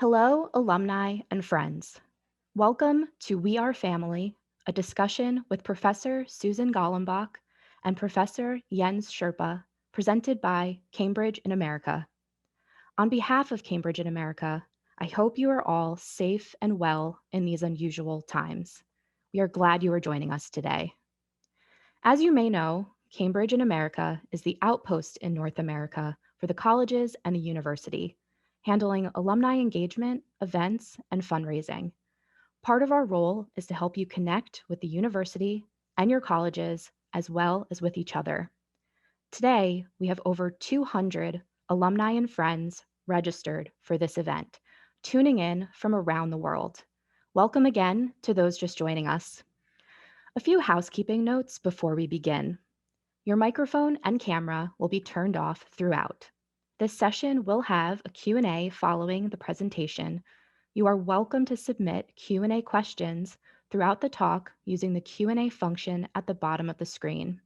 Hello, alumni and friends. Welcome to We Are Family, a discussion with Professor Susan Golombach and Professor Jens Scherpe, presented by Cambridge in America. On behalf of Cambridge in America, I hope you are all safe and well in these unusual times. We are glad you are joining us today. As you may know, Cambridge in America is the outpost in North America for the colleges and the university, handling alumni engagement, events, and fundraising. Part of our role is to help you connect with the university and your colleges, as well as with each other. Today, we have over 200 alumni and friends registered for this event, tuning in from around the world. Welcome again to those just joining us. A few housekeeping notes before we begin. Your microphone and camera will be turned off throughout. This session will have a Q&A following the presentation. You are welcome to submit Q&A questions throughout the talk using the Q&A function at the bottom of the screen.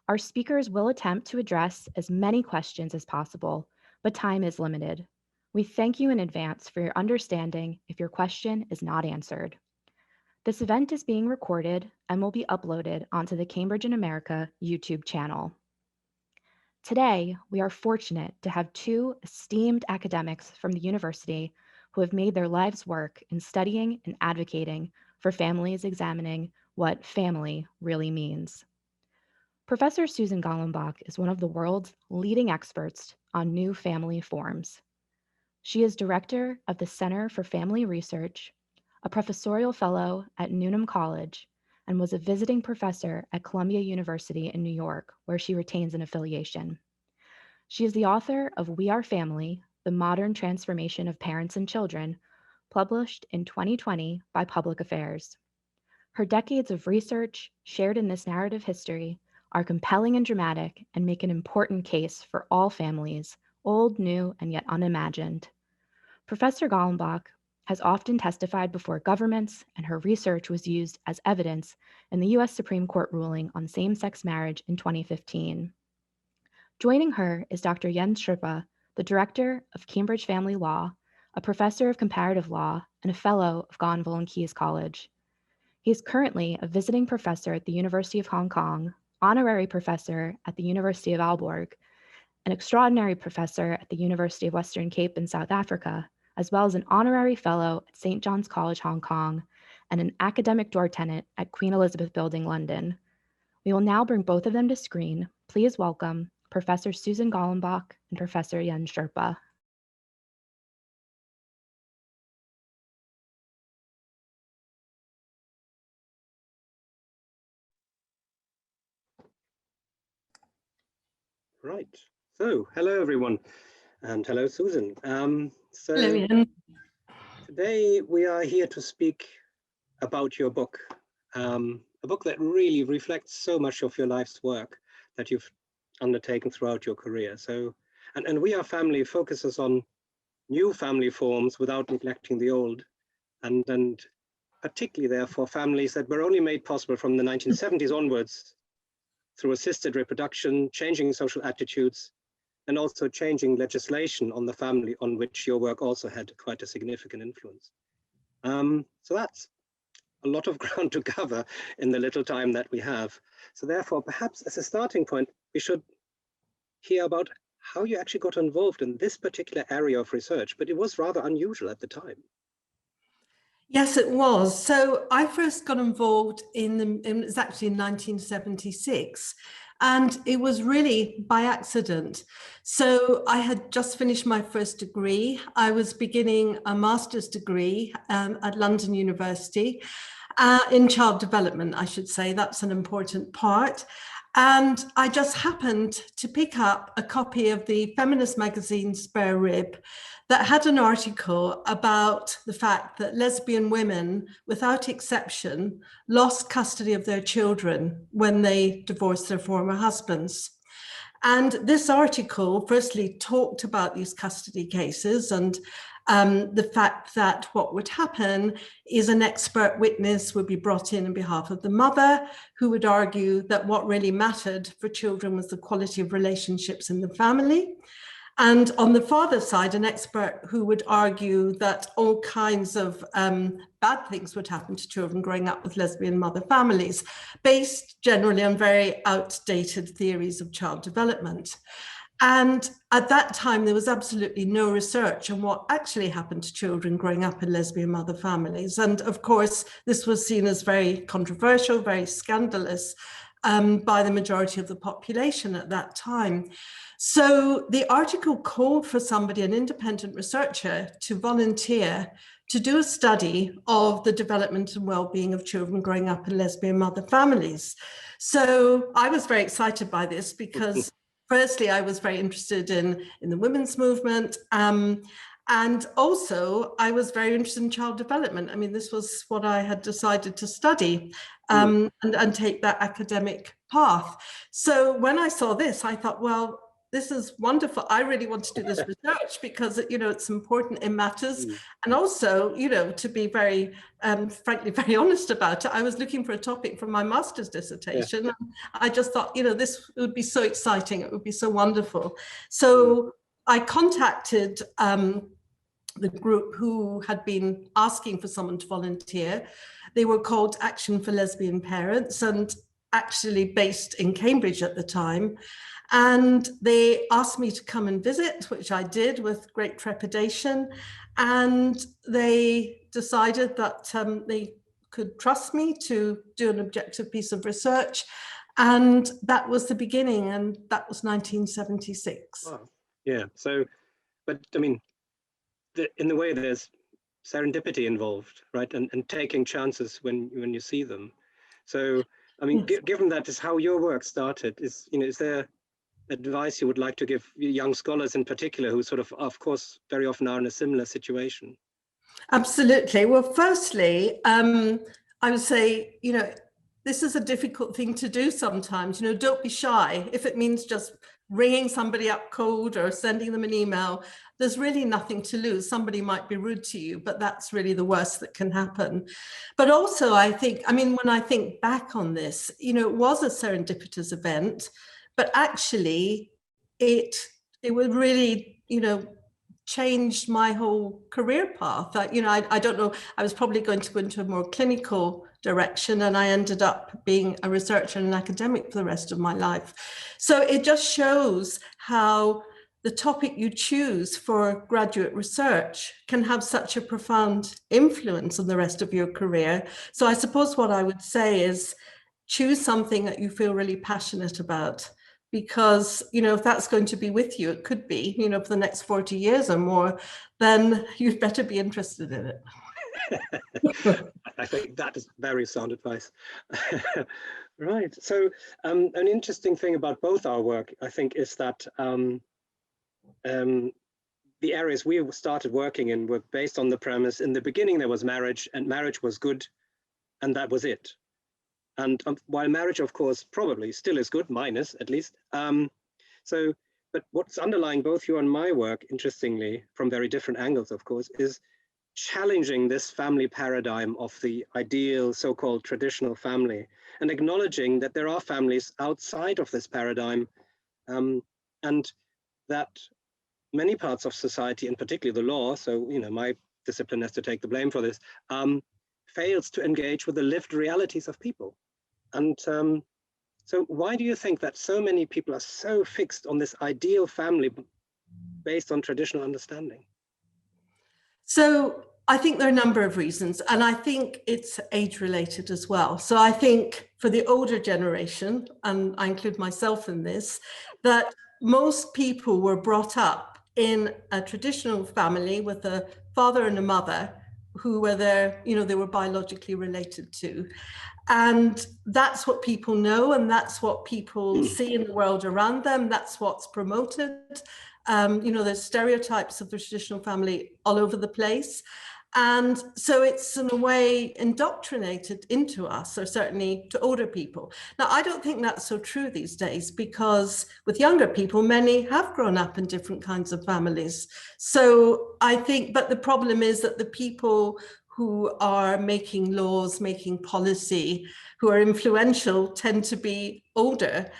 Our speakers will attempt to address as many questions as possible, but time is limited. We thank you in advance for your understanding if your question is not answered. This event is being recorded and will be uploaded onto the Cambridge in America YouTube channel. Today, we are fortunate to have two esteemed academics from the university who have made their lives work in studying and advocating for families examining what family really means. Professor Susan Golembach is one of the world's leading experts on new family forms. She is director of the Center for Family Research, a professorial fellow at Newnham College, and was a visiting professor at Columbia University in New York, where she retains an affiliation. She is the author of We Are Family, The Modern Transformation of Parents and Children, published in 2020 by Public Affairs. Her decades of research, shared in this narrative history, are compelling and dramatic and make an important case for all families, old, new, and yet unimagined. Professor Golembach has often testified before governments, and her research was used as evidence in the US Supreme Court ruling on same-sex marriage in 2015. Joining her is Dr. Jens Scherpe, the director of Cambridge Family Law, a professor of comparative law, and a fellow of Gonville and Keyes College. He is currently a visiting professor at the University of Hong Kong, honorary professor at the University of Aalborg, an extraordinary professor at the University of Western Cape in South Africa, as well as an honorary fellow at St. John's College, Hong Kong, and an academic door tenant at Queen Elizabeth Building, London. We will now bring both of them to screen. Please welcome Professor Susan Golembach and Professor Jens Scherpe. Right. So, hello everyone, and hello Susan. Hello, Ian. Today we are here to speak about your book, a book that really reflects so much of your life's work that you've undertaken throughout your career. So, and We Are Family focuses on new family forms without neglecting the old, and particularly therefore families that were only made possible from the 1970s onwards through assisted reproduction, changing social attitudes, and also changing legislation on the family, on which your work also had quite a significant influence. So that's a lot of ground to cover in the little time that we have. So therefore, perhaps as a starting point, we should hear about how you actually got involved in this particular area of research, but it was rather unusual at the time. Yes, it was. So I first got involved it was actually in 1976, and it was really by accident. So I had just finished my first degree. I was beginning a master's degree at London University in child development, I should say. That's an important part. And I just happened to pick up a copy of the feminist magazine Spare Rib that had an article about the fact that lesbian women, without exception, lost custody of their children when they divorced their former husbands. And this article firstly talked about these custody cases and the fact that what would happen is an expert witness would be brought in on behalf of the mother, who would argue that what really mattered for children was the quality of relationships in the family. And on the father's side, an expert who would argue that all kinds of bad things would happen to children growing up with lesbian mother families, based generally on very outdated theories of child development. And at that time, there was absolutely no research on what actually happened to children growing up in lesbian mother families. And of course, this was seen as very controversial, very scandalous by the majority of the population at that time. So the article called for somebody, an independent researcher, to volunteer to do a study of the development and well-being of children growing up in lesbian mother families. So I was very excited by this because firstly, I was very interested in the women's movement. And also, I was very interested in child development. I mean, this was what I had decided to study and take that academic path. So when I saw this, I thought, well, this is wonderful. I really want to do this research because, you know, it's important, it matters. And also, you know, to be very, frankly, very honest about it, I was looking for a topic for my master's dissertation. And I just thought, you know, this would be so exciting. It would be so wonderful. So I contacted the group who had been asking for someone to volunteer. They were called Action for Lesbian Parents and actually based in Cambridge at the time. And they asked me to come and visit, which I did with great trepidation. And they decided that they could trust me to do an objective piece of research. And that was the beginning, and that was 1976. Wow. Yeah, so, but I mean, in the way there's serendipity involved, right? And taking chances when you see them. So, I mean, given that is how your work started, is there advice you would like to give young scholars in particular who sort of course, very often are in a similar situation? Absolutely. Well, firstly, I would say, you know, this is a difficult thing to do sometimes. You know, don't be shy. If it means just ringing somebody up cold or sending them an email, there's really nothing to lose. Somebody might be rude to you, but that's really the worst that can happen. But also, I think, I mean, when I think back on this, you know, it was a serendipitous event, but actually it would really, you know, changed my whole career path. I don't know, I was probably going to go into a more clinical direction, and I ended up being a researcher and an academic for the rest of my life. So it just shows how the topic you choose for graduate research can have such a profound influence on the rest of your career. So I suppose what I would say is choose something that you feel really passionate about, because, you know, if that's going to be with you, it could be, you know, for the next 40 years or more, then you'd better be interested in it. I think that is very sound advice. Right. So an interesting thing about both our work, I think, is that the areas we started working in were based on the premise, in the beginning there was marriage, and marriage was good, and that was it. And while marriage, of course, probably still is good, minus at least. But what's underlying both you and my work, interestingly, from very different angles, of course, is challenging this family paradigm of the ideal so-called traditional family, and acknowledging that there are families outside of this paradigm, and that many parts of society, and particularly the law, so, you know, my discipline has to take the blame for this, fails to engage with the lived realities of people. And so why do you think that so many people are so fixed on this ideal family based on traditional understanding? So I think there are a number of reasons, and I think it's age related as well. So I think for the older generation, and I include myself in this, that most people were brought up in a traditional family with a father and a mother who were there, you know, they were biologically related to. And that's what people know, and that's what people see in the world around them. That's what's promoted. You know, there's stereotypes of the traditional family all over the place. And so it's in a way indoctrinated into us, or certainly to older people. Now, I don't think that's so true these days, because with younger people, many have grown up in different kinds of families. So I think, but the problem is that the people who are making laws, making policy, who are influential, tend to be older.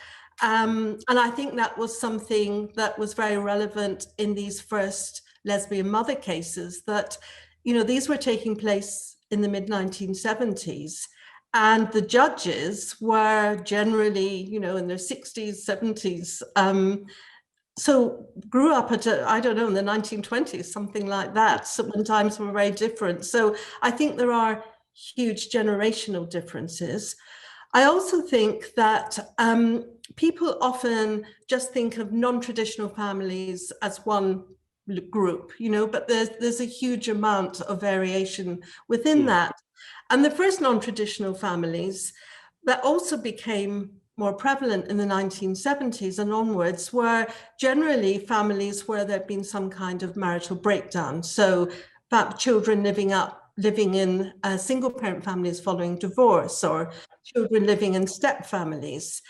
And I think that was something that was very relevant in these first lesbian mother cases, that, you know, these were taking place in the mid-1970s. And the judges were generally, you know, in their 60s, 70s. So grew up at, I don't know, in the 1920s, something like that. So when times were very different. So I think there are huge generational differences. I also think that people often just think of non-traditional families as one group, you know, but there's a huge amount of variation within that. And the first non-traditional families that also became more prevalent in the 1970s and onwards were generally families where there'd been some kind of marital breakdown. So children living in single parent families following divorce, or children living in step families.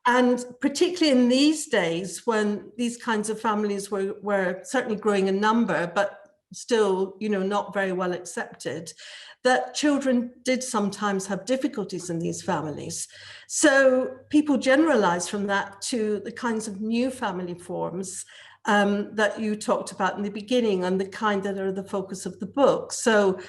And particularly in these days, when these kinds of families were certainly growing in number, but still, you know, not very well accepted, that children did sometimes have difficulties in these families. So people generalize from that to the kinds of new family forms that you talked about in the beginning, and the kind that are the focus of the book. So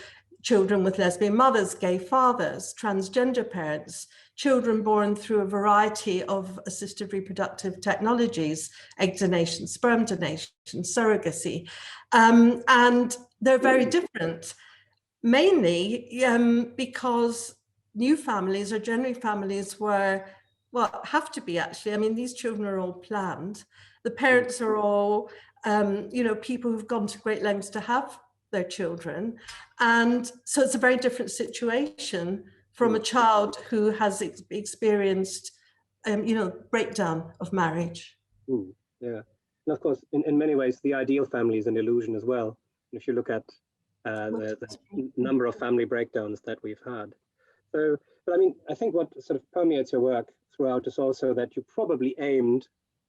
children with lesbian mothers, gay fathers, transgender parents, children born through a variety of assisted reproductive technologies, egg donation, sperm donation, surrogacy. And they're very different, mainly because new families are generally families where, well, have to be actually, I mean, these children are all planned. The parents are all, you know, people who've gone to great lengths to have their children. And so it's a very different situation from a child who has experienced, you know, breakdown of marriage. Yeah, and of course, in many ways, the ideal family is an illusion as well. If you look at the number of family breakdowns that we've had. So, but I mean, I think what sort of permeates your work throughout is also that you probably aimed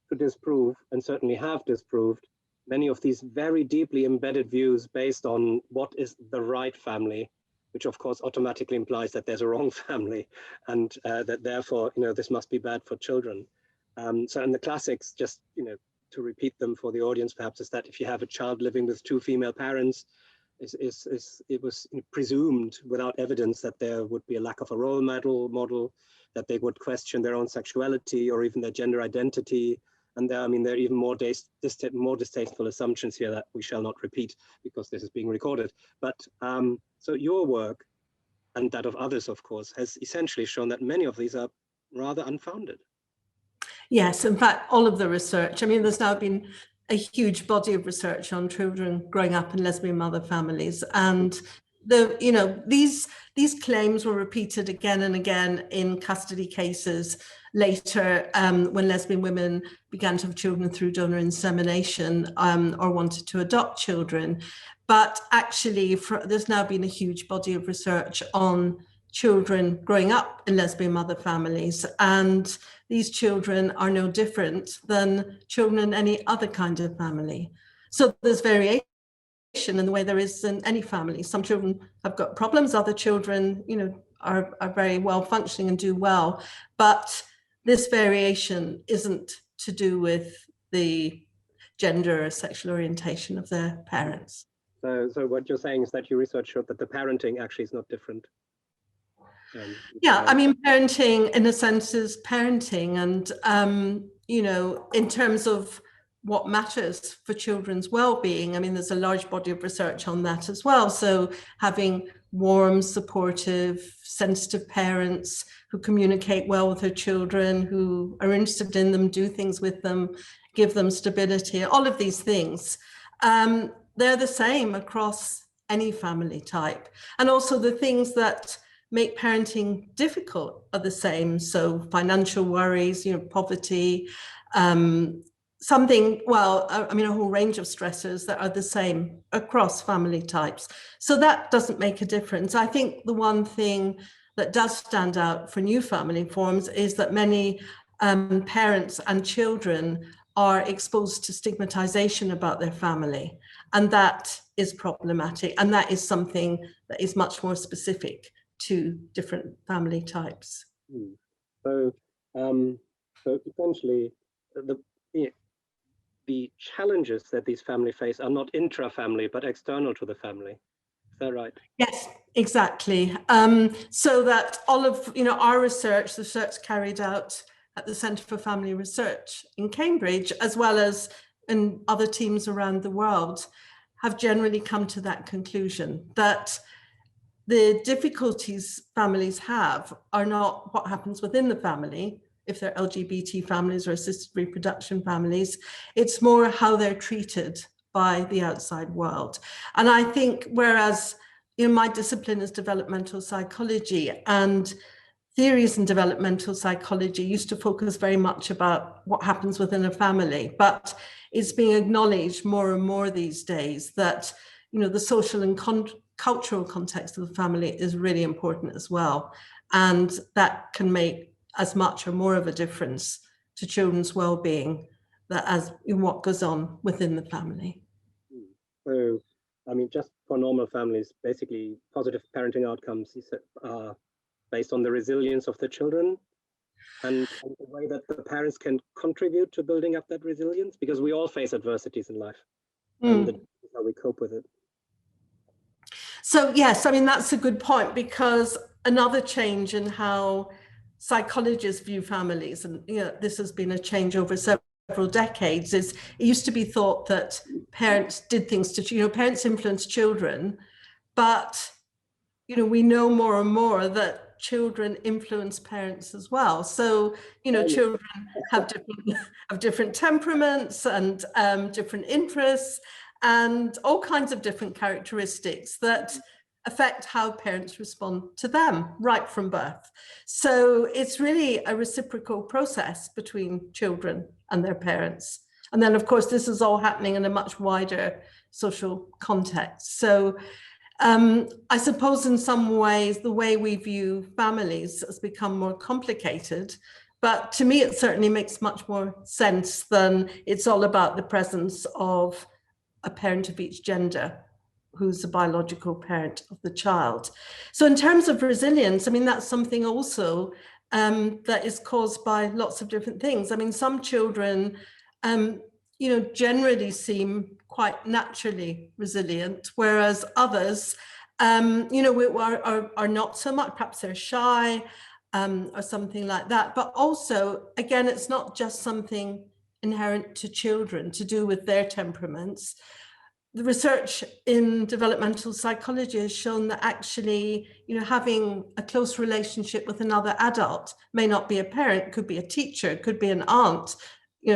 to disprove, and certainly have disproved, many of these very deeply embedded views based on what is the right family, which of course automatically implies that there's a wrong family, and that therefore, you know, this must be bad for children. So in the classics, just, you know, to repeat them for the audience perhaps, is that if you have a child living with two female parents, it was presumed without evidence that there would be a lack of a role model, that they would question their own sexuality or even their gender identity. And there, I mean, there are even more distasteful assumptions here that we shall not repeat because this is being recorded. But so your work, and that of others, of course, has essentially shown that many of these are rather unfounded. Yes, in fact, all of the research, I mean, there's now been a huge body of research on children growing up in lesbian mother families, and you know, these claims were repeated again and again in custody cases later, when lesbian women began to have children through donor insemination, or wanted to adopt children. But actually, there's now been a huge body of research on children growing up in lesbian mother families, and these children are no different than children in any other kind of family. So there's variation in the way there is in any family. Some children have got problems, other children, you know, are very well functioning and do well. But this variation isn't to do with the gender or sexual orientation of their parents. So what you're saying is that your research showed that the parenting actually is not different. Yeah, I mean, parenting in a sense is parenting, and you know, in terms of what matters for children's well-being, I mean, there's a large body of research on that as well. So having warm, supportive, sensitive parents who communicate well with their children, who are interested in them, do things with them, give them stability, all of these things, they're the same across any family type. And also the things that make parenting difficult are the same. So financial worries, you know, poverty, something, well, I mean, a whole range of stressors that are the same across family types. So that doesn't make a difference. I think the one thing that does stand out for new family forms is that many parents and children are exposed to stigmatization about their family. And that is problematic. And that is something that is much more specific to different family types. So So essentially, the challenges that these families face are not intra-family, but external to the family. Is that right? Yes, exactly. So that all of our research, the research carried out at the Centre for Family Research in Cambridge, as well as in other teams around the world, have generally come to that conclusion that the difficulties families have are not what happens within the family, if they're LGBT families or assisted reproduction families, it's more how they're treated by the outside world. And I think whereas my discipline is developmental psychology, and theories in developmental psychology used to focus very much about what happens within a family, but it's being acknowledged more and more these days that the social and cultural context of the family is really important as well, and that can make as much or more of a difference to children's well-being as in what goes on within the family. So, I mean, just for normal families, basically positive parenting outcomes are based on the resilience of the children and the way that the parents can contribute to building up that resilience, because we all face adversities in life and how we cope with it. So yes, I mean, that's a good point, because another change in how psychologists view families, and this has been a change over several decades, is it used to be thought that parents did things to, parents influence children, but we know more and more that children influence parents as well. So children have different temperaments and different interests and all kinds of different characteristics that affect how parents respond to them right from birth. So it's really a reciprocal process between children and their parents. And then, of course, this is all happening in a much wider social context. So I suppose in some ways, the way we view families has become more complicated. But to me, it certainly makes much more sense than it's all about the presence of a parent of each gender who's the biological parent of the child. So in terms of resilience, I mean, that's something also that is caused by lots of different things. I mean, some children, generally seem quite naturally resilient, whereas others, are not so much, perhaps they're shy or something like that. But also, again, it's not just something inherent to children to do with their temperaments. The research in developmental psychology has shown that actually, having a close relationship with another adult, may not be a parent, could be a teacher, could be an aunt,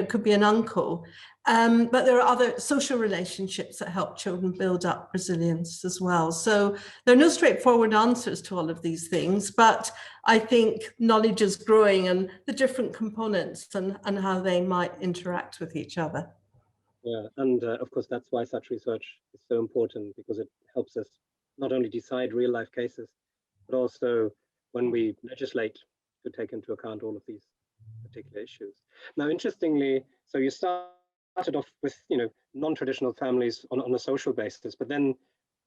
could be an uncle. But there are other social relationships that help children build up resilience as well. So there are no straightforward answers to all of these things, but I think knowledge is growing and the different components and how they might interact with each other. Yeah, and of course, that's why such research is so important, because it helps us not only decide real life cases, but also when we legislate to take into account all of these particular issues. Now, interestingly, so you started off with, non-traditional families on a social basis, but then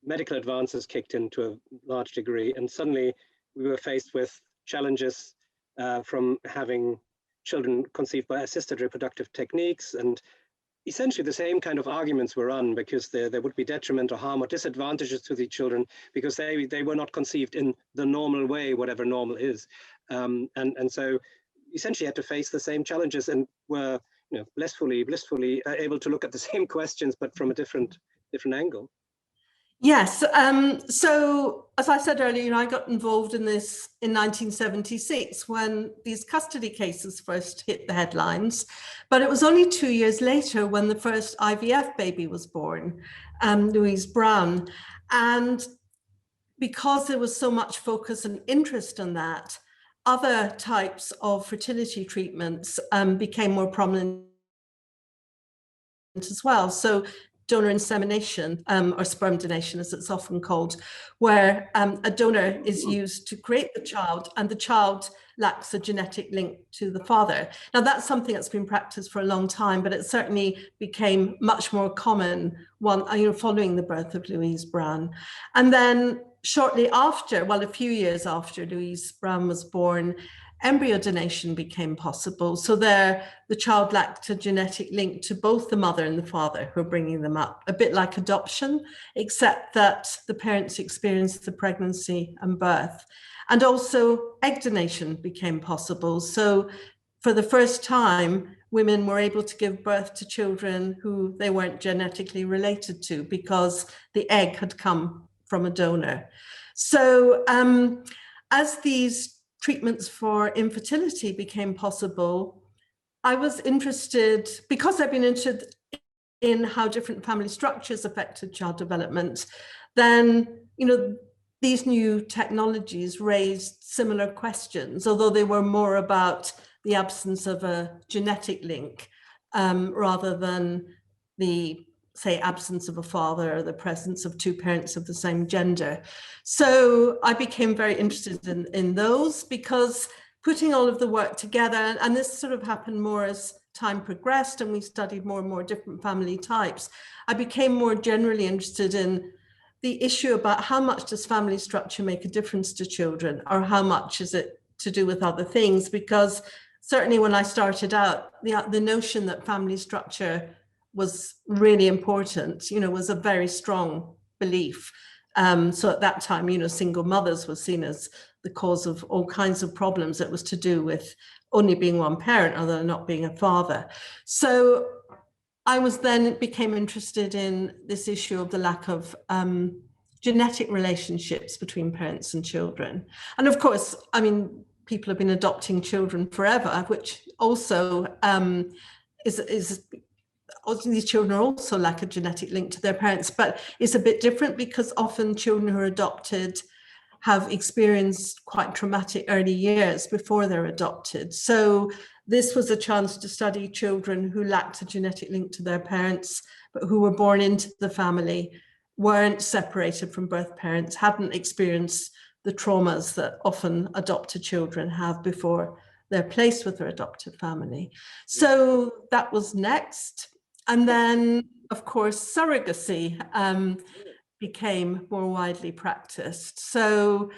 medical advances kicked in to a large degree, and suddenly we were faced with challenges from having children conceived by assisted reproductive techniques, and essentially the same kind of arguments were run, because there would be detriment or harm or disadvantages to the children because they were not conceived in the normal way, whatever normal is. And so essentially had to face the same challenges and were blissfully able to look at the same questions, but from a different angle. Yes. So as I said earlier, I got involved in this in 1976 when these custody cases first hit the headlines. But it was only 2 years later when the first IVF baby was born, Louise Brown. And because there was so much focus and interest in that, other types of fertility treatments became more prominent as well. So donor insemination, or sperm donation as it's often called, where a donor is used to create the child and the child lacks a genetic link to the father. Now that's something that's been practiced for a long time, but it certainly became much more common following the birth of Louise Brown. And then shortly after, well, a few years after Louise Brown was born, embryo donation became possible. So there, the child lacked a genetic link to both the mother and the father who are bringing them up, a bit like adoption, except that the parents experienced the pregnancy and birth. And also egg donation became possible. So for the first time, women were able to give birth to children who they weren't genetically related to because the egg had come from a donor. So as these treatments for infertility became possible, I was interested, because I've been interested in how different family structures affected child development, then, you know, these new technologies raised similar questions, although they were more about the absence of a genetic link rather than the, say, absence of a father or the presence of two parents of the same gender. So I became very interested in those, because putting all of the work together, and this sort of happened more as time progressed and we studied more and more different family types, I became more generally interested in the issue about how much does family structure make a difference to children, or how much is it to do with other things? Because certainly when I started out, the notion that family structure was really important, you know, was a very strong belief. So at that time, you know, single mothers was seen as the cause of all kinds of problems. It was to do with only being one parent other than not being a father. So I became interested in this issue of the lack of genetic relationships between parents and children. And of course, I mean, people have been adopting children forever, which also these children also lack a genetic link to their parents, but it's a bit different because often children who are adopted have experienced quite traumatic early years before they're adopted. So this was a chance to study children who lacked a genetic link to their parents, but who were born into the family, weren't separated from birth parents, hadn't experienced the traumas that often adopted children have before they're placed with their adoptive family. So that was next. And then, of course, surrogacy became more widely practiced. So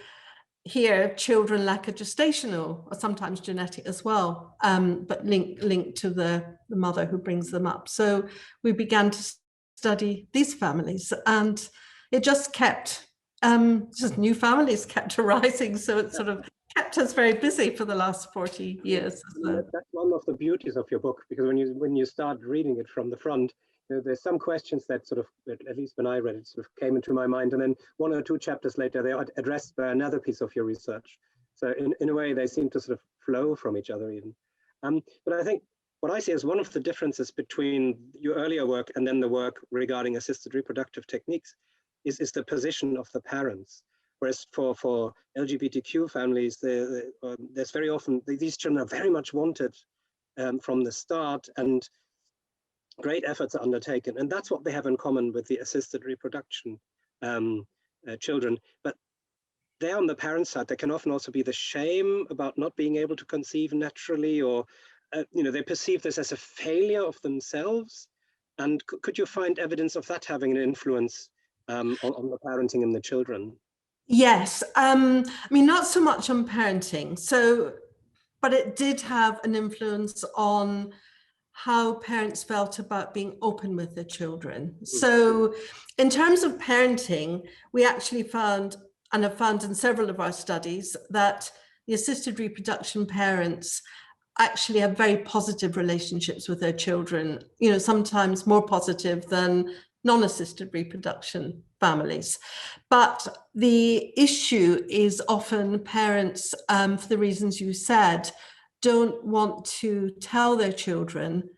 here, children lack a gestational, or sometimes genetic as well, but linked to the mother who brings them up. So we began to study these families, and it just kept, just new families kept arising. So it sort of kept us very busy for the last 40 years. That's one of the beauties of your book, because when you start reading it from the front, you know, there's some questions that sort of, at least when I read it, sort of came into my mind, and then one or two chapters later, they are addressed by another piece of your research. So in a way, they seem to sort of flow from each other even. But I think what I see as one of the differences between your earlier work and then the work regarding assisted reproductive techniques is the position of the parents. Whereas for LGBTQ families, there's very often, these children are very much wanted from the start, and great efforts are undertaken. And that's what they have in common with the assisted reproduction children. But there on the parent side, there can often also be the shame about not being able to conceive naturally, or you know, they perceive this as a failure of themselves. And could you find evidence of that having an influence on the parenting and the children? Yes, I mean, not so much on parenting. But it did have an influence on how parents felt about being open with their children. So in terms of parenting, we actually found, and have found in several of our studies, that the assisted reproduction parents actually have very positive relationships with their children, you know, sometimes more positive than non-assisted reproduction families. But the issue is often parents, for the reasons you said, don't want to tell their children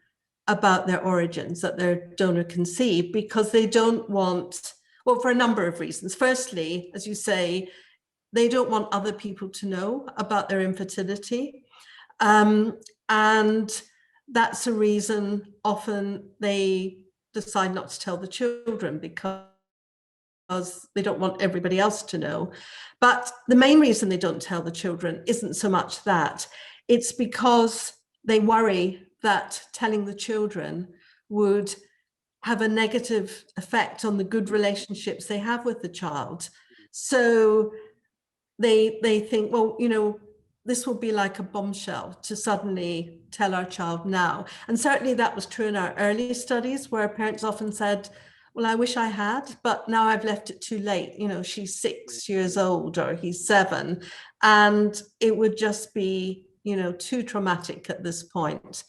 about their origins, that they're donor conceived, because they don't want, well, for a number of reasons. Firstly, as you say, they don't want other people to know about their infertility. And that's a reason often they decide not to tell the children, because they don't want everybody else to know. But the main reason they don't tell the children isn't so much that. It's because they worry that telling the children would have a negative effect on the good relationships they have with the child. So they think, well, you know, this will be like a bombshell to suddenly tell our child now. And certainly that was true in our early studies, where parents often said, well, I wish I had, but now I've left it too late. You know, she's 6 years old or he's 7, and it would just be, you know, too traumatic at this point.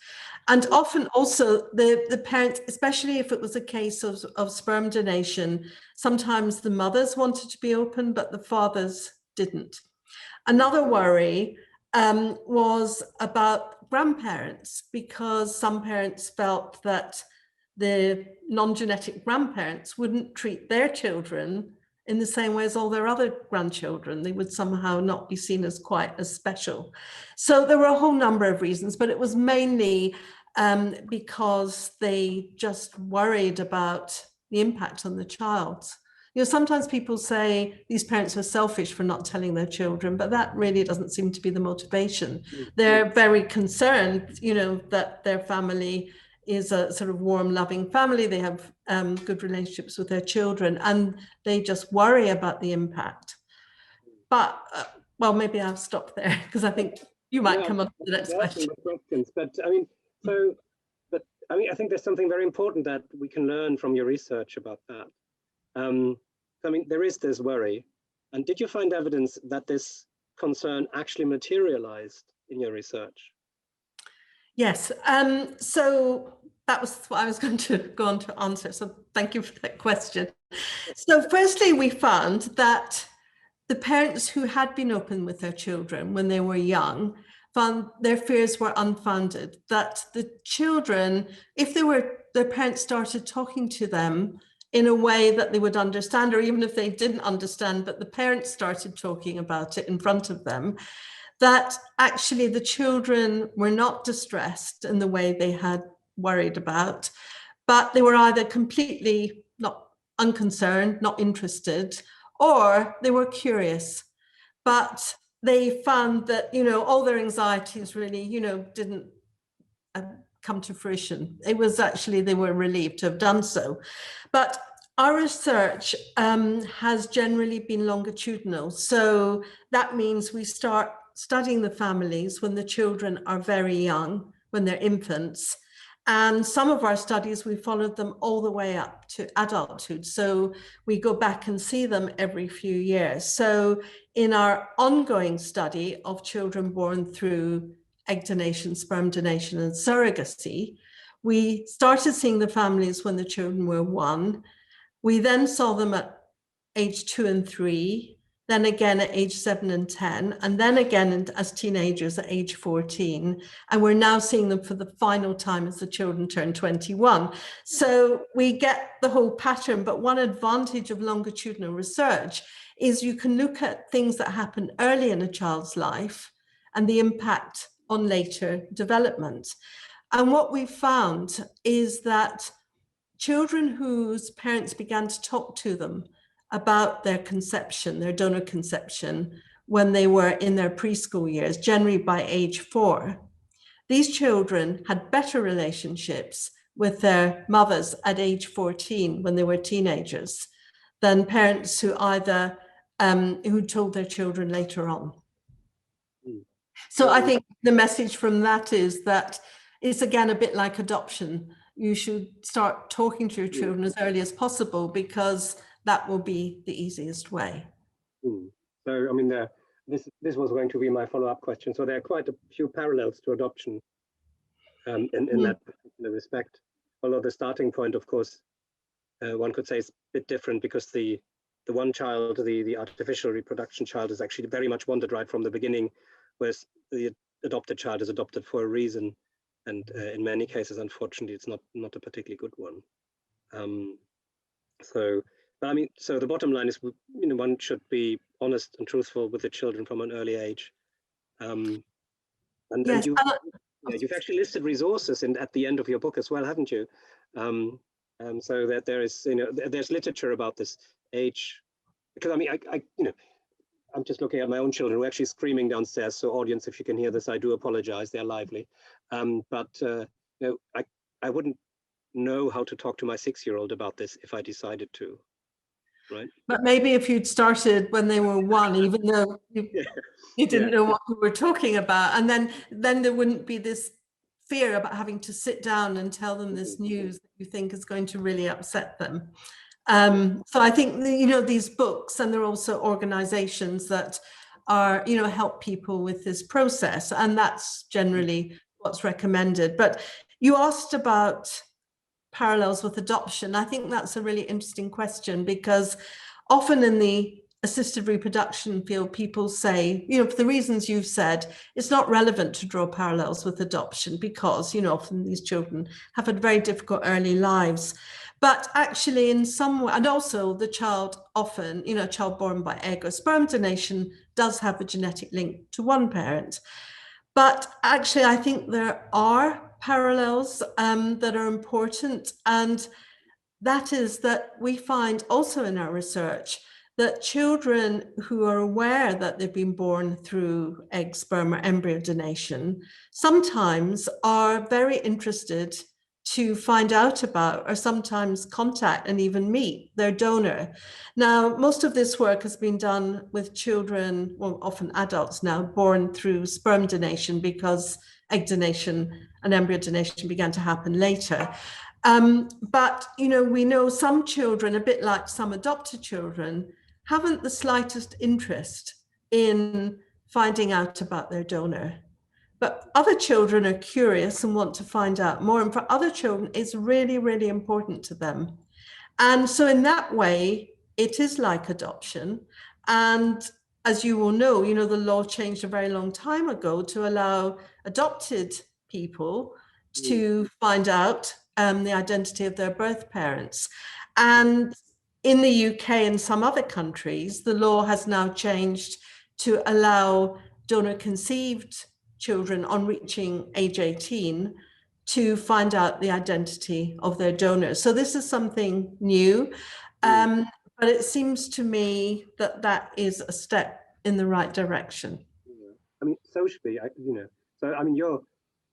And often also the parents, especially if it was a case of sperm donation, sometimes the mothers wanted to be open, but the fathers didn't. Another worry was about grandparents, because some parents felt that the non-genetic grandparents wouldn't treat their children in the same way as all their other grandchildren. They would somehow not be seen as quite as special. So there were a whole number of reasons, but it was mainly because they just worried about the impact on the child. You know, sometimes people say these parents are selfish for not telling their children, but that really doesn't seem to be the motivation. They're very concerned, you know, that their family is a sort of warm, loving family. They have good relationships with their children, and they just worry about the impact. But, well, maybe I'll stop there, because I think you might come on to the next question. But I mean, I think there's something very important that we can learn from your research about that. I mean, there is this worry. And did you find evidence that this concern actually materialized in your research? Yes, so that was what I was going to go on to answer. So thank you for that question. So firstly, we found that the parents who had been open with their children when they were young found their fears were unfounded, that the children, if their parents started talking to them in a way that they would understand, or even if they didn't understand, but the parents started talking about it in front of them, that actually the children were not distressed in the way they had worried about, but they were either completely not unconcerned, not interested, or they were curious. But they found that, you know, all their anxieties really, you know, didn't come to fruition. It was actually, they were relieved to have done so. But our research has generally been longitudinal. So that means we start studying the families when the children are very young, when they're infants. And some of our studies, we followed them all the way up to adulthood. So we go back and see them every few years. So in our ongoing study of children born through egg donation, sperm donation, and surrogacy, we started seeing the families when the children were 1. We then saw them at age 2 and 3, then again at age 7 and 10, and then again as teenagers at age 14. And we're now seeing them for the final time as the children turn 21. So we get the whole pattern, but one advantage of longitudinal research is you can look at things that happen early in a child's life and the impact on later development. And what we found is that children whose parents began to talk to them about their conception, their donor conception, when they were in their preschool years, generally by age 4, these children had better relationships with their mothers at age 14 when they were teenagers than parents who either who told their children later on. So I think the message from that is that it's again a bit like adoption. You should start talking to your children as early as possible, because that will be the easiest way. So, I mean, this was going to be my follow-up question. So there are quite a few parallels to adoption in that particular respect. Although the starting point, of course, one could say is a bit different, because the one child, the artificial reproduction child, is actually very much wanted right from the beginning, whereas the adopted child is adopted for a reason. And in many cases, unfortunately, it's not a particularly good one. But I mean, so the bottom line is, you know, one should be honest and truthful with the children from an early age. And Yes. you've actually listed resources at the end of your book as well, haven't you? So that there is, you know, there's literature about this age. Because I mean, you know, I'm just looking at my own children who are actually screaming downstairs. So audience, if you can hear this, I do apologize. They're lively. But you know, I wouldn't know how to talk to my 6-year-old about this if I decided to. right? But maybe if you'd started when they were 1, even though you didn't know what you were talking about, and then there wouldn't be this fear about having to sit down and tell them this news that you think is going to really upset them. So I think, these books, and there are also organizations that are, help people with this process, and that's generally what's recommended. But you asked about parallels with adoption. I think that's a really interesting question, because often in the assisted reproduction field, people say, for the reasons you've said, it's not relevant to draw parallels with adoption because, often these children have had very difficult early lives. But actually in some way, and also the child often, a child born by egg or sperm donation does have a genetic link to one parent. But actually, I think there are parallels that are important. And that is that we find also in our research that children who are aware that they've been born through egg, sperm, or embryo donation sometimes are very interested to find out about, or sometimes contact and even meet their donor. Now, most of this work has been done with children, well, often adults now, born through sperm donation, because egg donation and embryo donation began to happen later. But, we know some children, a bit like some adopted children, haven't the slightest interest in finding out about their donor. But other children are curious and want to find out more. And for other children, it's really, really important to them. And so in that way, it is like adoption. And as you will know, the law changed a very long time ago to allow adopted people to find out the identity of their birth parents. And in the UK and some other countries, the law has now changed to allow donor-conceived children on reaching age 18 to find out the identity of their donors. So this is something new, but it seems to me that that is a step in the right direction. I mean, socially, so I mean, you're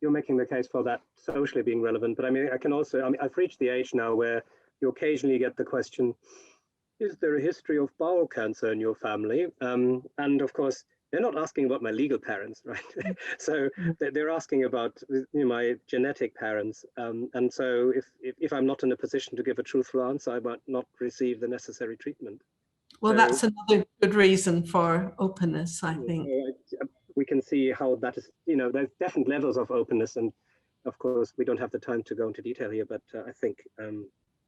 making the case for that socially being relevant, but I mean, I've reached the age now where you occasionally get the question, is there a history of bowel cancer in your family? And of course, they're not asking about my legal parents, right? So they're asking about my genetic parents. And so if I'm not in a position to give a truthful answer, I might not receive the necessary treatment. Well, so that's another good reason for openness, I think. We can see how that is, there's different levels of openness. And of course, we don't have the time to go into detail here, but I think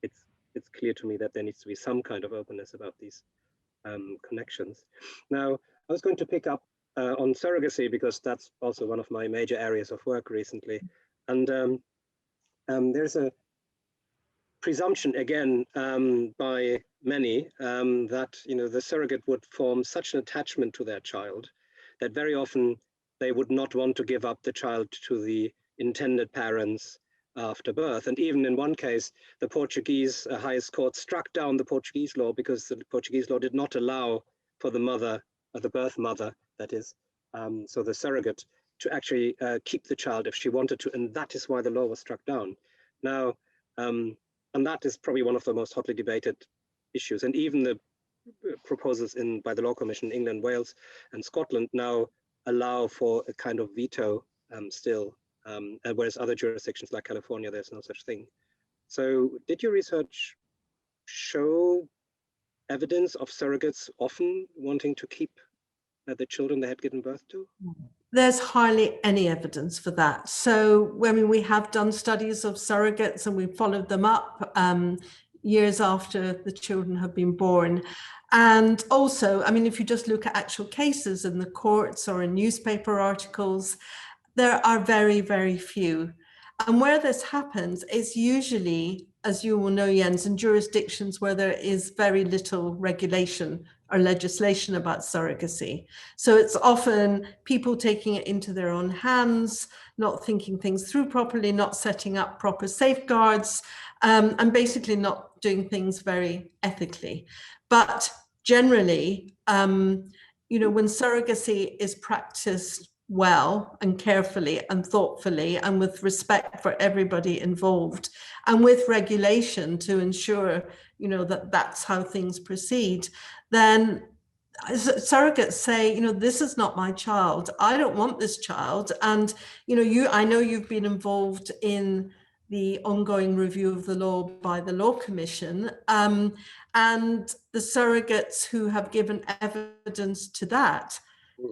it's clear to me that there needs to be some kind of openness about these connections. Now, I was going to pick up on surrogacy because that's also one of my major areas of work recently. And there's a presumption again by many that the surrogate would form such an attachment to their child that very often they would not want to give up the child to the intended parents after birth. And even in one case, the Portuguese highest court struck down the Portuguese law because the Portuguese law did not allow for the mother, the birth mother, that is, so the surrogate, to actually keep the child if she wanted to. And that is why the law was struck down. Now, and that is probably one of the most hotly debated issues. And even the proposals by the Law Commission in England, Wales, and Scotland now allow for a kind of veto still, whereas other jurisdictions like California, there's no such thing. So did your research show evidence of surrogates often wanting to keep the children they had given birth to? There's hardly any evidence for that. So, I mean, we have done studies of surrogates and we've followed them up years after the children have been born. And also, I mean, if you just look at actual cases in the courts or in newspaper articles, there are very, very few. And where this happens is usually, as you will know, Jens, in jurisdictions where there is very little regulation or legislation about surrogacy. So it's often people taking it into their own hands, not thinking things through properly, not setting up proper safeguards, and basically not doing things very ethically. But generally, when surrogacy is practiced well and carefully and thoughtfully and with respect for everybody involved and with regulation to ensure, you know, that that's how things proceed, then surrogates say, you know, this is not my child. I don't want this child. And, you know, I know you've been involved in the ongoing review of the law by the Law Commission, and the surrogates who have given evidence to that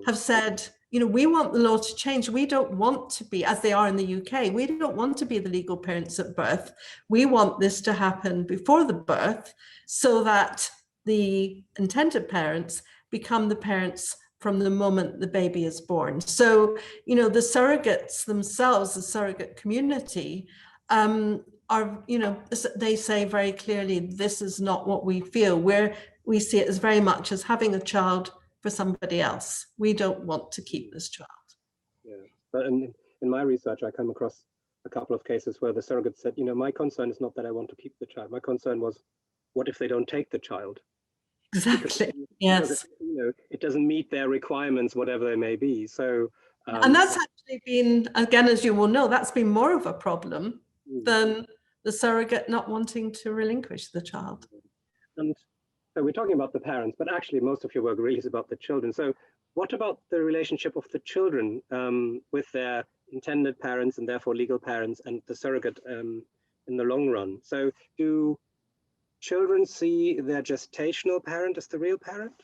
have said, you know, we want the law to change. We don't want to be, as they are in the UK, we don't want to be the legal parents at birth. We want this to happen before the birth so that the intended parents become the parents from the moment the baby is born. So, you know, the surrogates themselves, the surrogate community, are, you know, they say very clearly, this is not what we feel. We see it as very much as having a child for somebody else. We don't want to keep this child. Yeah, but in my research, I come across a couple of cases where the surrogate said, you know, my concern is not that I want to keep the child. My concern was, what if they don't take the child? Exactly. Yes. You know, it doesn't meet their requirements, whatever they may be. So, and that's actually been, again, as you will know, that's been more of a problem than the surrogate not wanting to relinquish the child. And so we're talking about the parents, but actually most of your work really is about the children. So what about the relationship of the children with their intended parents and therefore legal parents and the surrogate in the long run? So do children see their gestational parent as the real parent?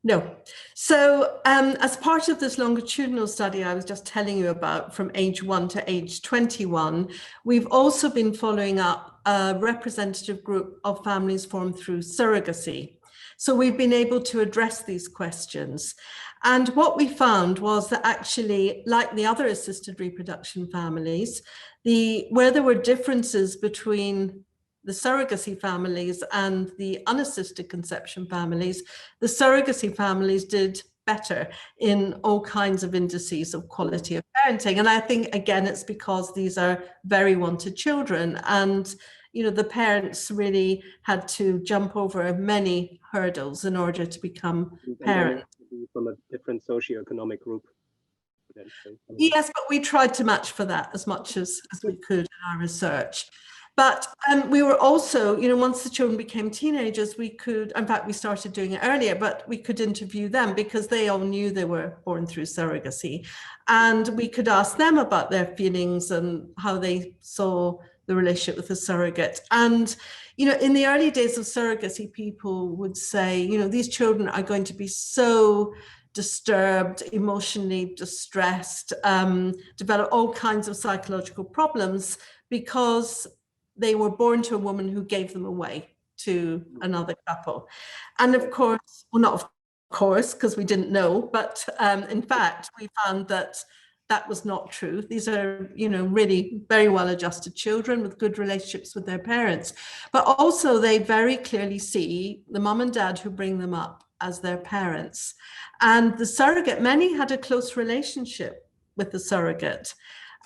No. So as part of this longitudinal study I was just telling you about from age 1 to age 21, we've also been following up a representative group of families formed through surrogacy. So we've been able to address these questions. And what we found was that actually, like the other assisted reproduction families, where there were differences between the surrogacy families and the unassisted conception families, the surrogacy families did better in all kinds of indices of quality of parenting. And I think, again, it's because these are very wanted children. And, you know, the parents really had to jump over many hurdles in order to become parents. From a different socioeconomic group. Yes, but we tried to match for that as much as we could in our research. But we were also, you know, once the children became teenagers, we could, in fact, we started doing it earlier, but we could interview them because they all knew they were born through surrogacy. And we could ask them about their feelings and how they saw the relationship with the surrogate. And, you know, in the early days of surrogacy, people would say, you know, these children are going to be so disturbed, emotionally distressed, develop all kinds of psychological problems because they were born to a woman who gave them away to another couple. And of course, well, not of course, because we didn't know, but in fact, we found that that was not true. These are, you know, really very well-adjusted children with good relationships with their parents. But also they very clearly see the mum and dad who bring them up as their parents. And the surrogate, many had a close relationship with the surrogate.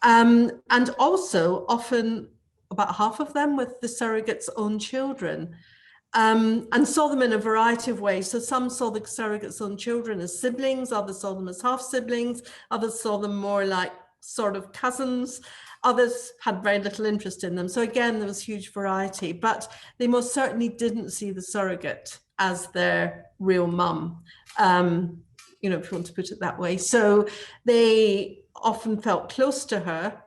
And also often about half of them with the surrogate's own children, and saw them in a variety of ways. So some saw the surrogate's own children as siblings, others saw them as half siblings, others saw them more like sort of cousins, others had very little interest in them. So again, there was huge variety, but they most certainly didn't see the surrogate as their real mum, you know, if you want to put it that way. So they often felt close to her.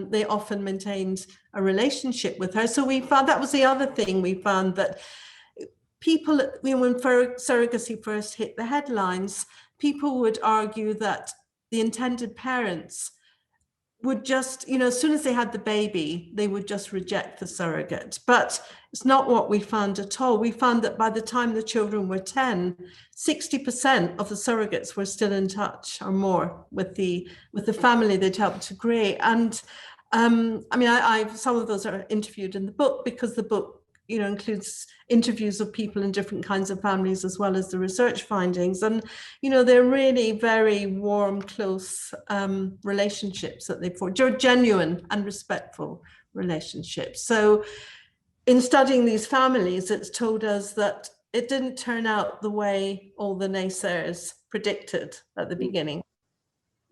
They often maintained a relationship with her. So we found that was the other thing we found, that people, you know, when surrogacy first hit the headlines, people would argue that the intended parents would just, you know, as soon as they had the baby, they would just reject the surrogate. But it's not what we found at all. We found that by the time the children were 10, 60% of the surrogates were still in touch or more with the family they'd helped to create. And I mean, some of those are interviewed in the book, because the book, you know, includes interviews of people in different kinds of families as well as the research findings. And, you know, they're really very warm, close relationships that they forge, genuine and respectful relationships. So in studying these families, it's told us that it didn't turn out the way all the naysayers predicted at the beginning.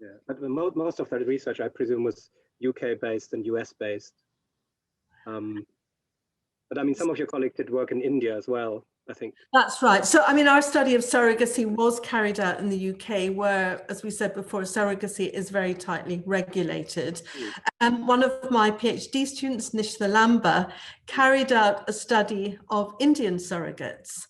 Yeah, but most of that research, I presume, was UK based and US based. But I mean, some of your colleagues did work in India as well, I think. That's right. So, I mean, our study of surrogacy was carried out in the UK, where, as we said before, surrogacy is very tightly regulated. And one of my PhD students, Nishtha Lamba, carried out a study of Indian surrogates.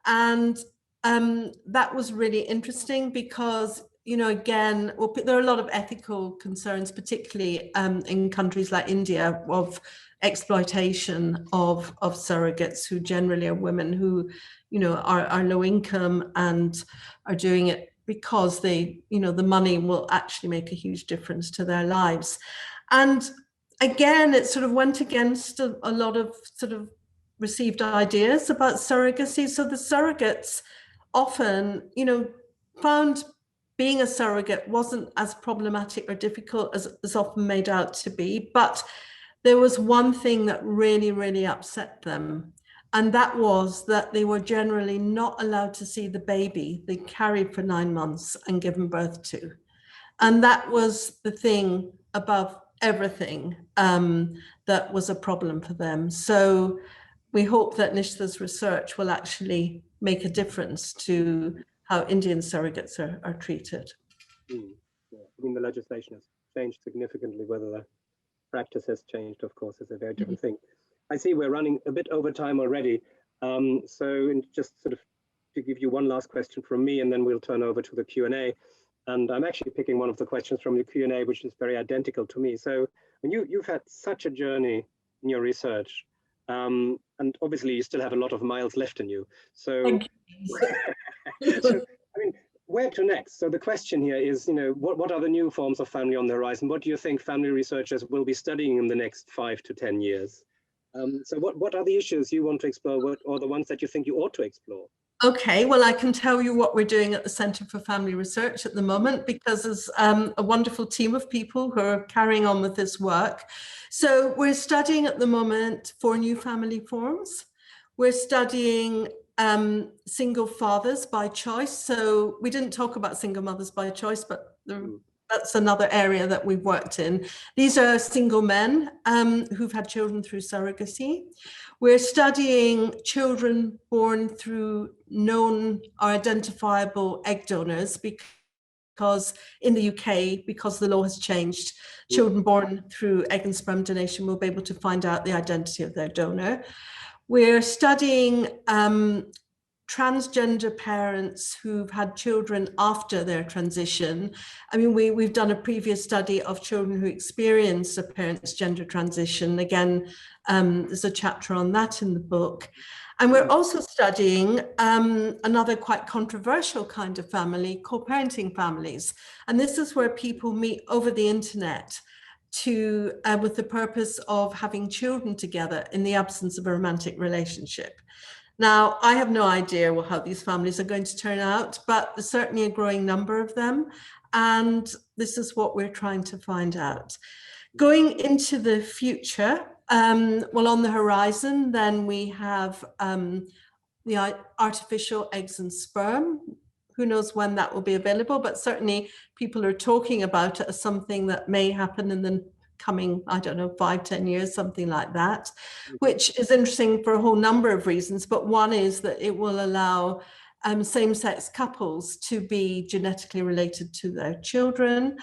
And that was really interesting because, you know, again, well, there are a lot of ethical concerns, particularly in countries like India, of exploitation of surrogates who generally are women who, you know, are low income and are doing it because they, you know, the money will actually make a huge difference to their lives. And again, it sort of went against a lot of sort of received ideas about surrogacy. So the surrogates often, you know, found being a surrogate wasn't as problematic or difficult as often made out to be. But there was one thing that really, really upset them. And that was that they were generally not allowed to see the baby they carried for 9 months and given birth to. And that was the thing above everything that was a problem for them. So we hope that Nishtha's research will actually make a difference to how Indian surrogates are treated. Yeah. I mean, the legislation has changed significantly. Whether the practice has changed, of course, is a very different thing. I see we're running a bit over time already. So just sort of to give you one last question from me, and then we'll turn over to the Q&A. And I'm actually picking one of the questions from the Q&A, which is very identical to me. So when you've had such a journey in your research, and obviously you still have a lot of miles left in you. So, so I mean, where to next? So the question here is, you know, what are the new forms of family on the horizon? What do you think family researchers will be studying in the next 5 to 10 years? So what are the issues you want to explore, or the ones that you think you ought to explore? Okay, well, I can tell you what we're doing at the Centre for Family Research at the moment, because there's a wonderful team of people who are carrying on with this work. So we're studying at the moment 4 new family forms. We're studying single fathers by choice. So we didn't talk about single mothers by choice, but that's another area that we've worked in. These are single men who've had children through surrogacy. We're studying children born through known or identifiable egg donors, because in the UK, because the law has changed, children born through egg and sperm donation will be able to find out the identity of their donor. We're studying transgender parents who've had children after their transition. I mean, we've done a previous study of children who experience a parent's gender transition. Again, there's a chapter on that in the book. And we're also studying another quite controversial kind of family, co-parenting families. And this is where people meet over the internet to with the purpose of having children together in the absence of a romantic relationship. Now, I have no idea how these families are going to turn out, but there's certainly a growing number of them. And this is what we're trying to find out. Going into the future, well, on the horizon, then we have the artificial eggs and sperm. Who knows when that will be available, but certainly people are talking about it as something that may happen in the coming, I don't know, 5-10 years, something like that, which is interesting for a whole number of reasons. But one is that it will allow same-sex couples to be genetically related to their children.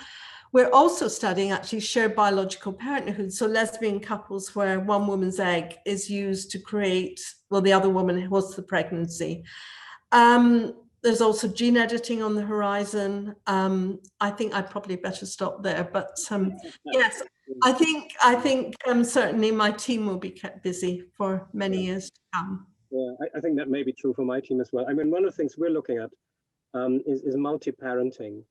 We're also studying actually shared biological parenthood, so lesbian couples where one woman's egg is used to create, well, the other woman hosts the pregnancy. There's also gene editing on the horizon. I think I probably better stop there, but yes, I think certainly my team will be kept busy for many years to come. Yeah, I think that may be true for my team as well. I mean, one of the things we're looking at is multi-parenting.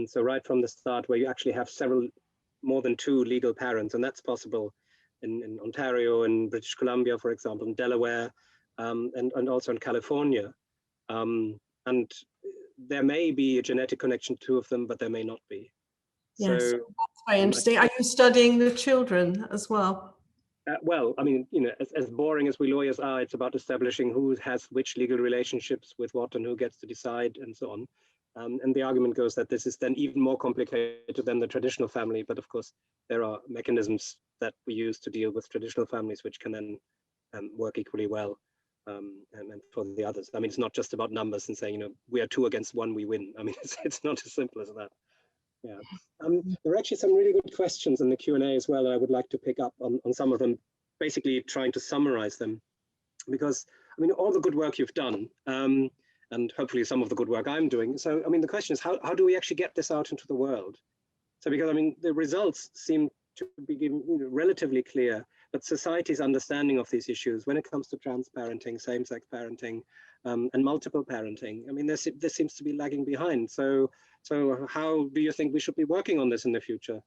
So right from the start, where you actually have more than 2 legal parents, and that's possible in Ontario and British Columbia, for example, in Delaware, and also in California. And there may be a genetic connection to 2 of them, but there may not be. Yes, so, that's very interesting. Are you studying the children as well? Well, I mean, you know, as boring as we lawyers are, it's about establishing who has which legal relationships with what and who gets to decide and so on. And the argument goes that this is then even more complicated than the traditional family. But of course, there are mechanisms that we use to deal with traditional families, which can then work equally well. And for the others. I mean, it's not just about numbers and saying, we are 2 against 1, we win. I mean, it's not as simple as that. Yeah. There are actually some really good questions in the Q&A as well. I would like to pick up on some of them, basically trying to summarize them. Because, I mean, all the good work you've done, and hopefully some of the good work I'm doing. So, I mean, the question is, how do we actually get this out into the world? So, because, I mean, the results seem to be relatively clear, but society's understanding of these issues when it comes to trans parenting, same-sex parenting, and multiple parenting, I mean, this seems to be lagging behind. So how do you think we should be working on this in the future?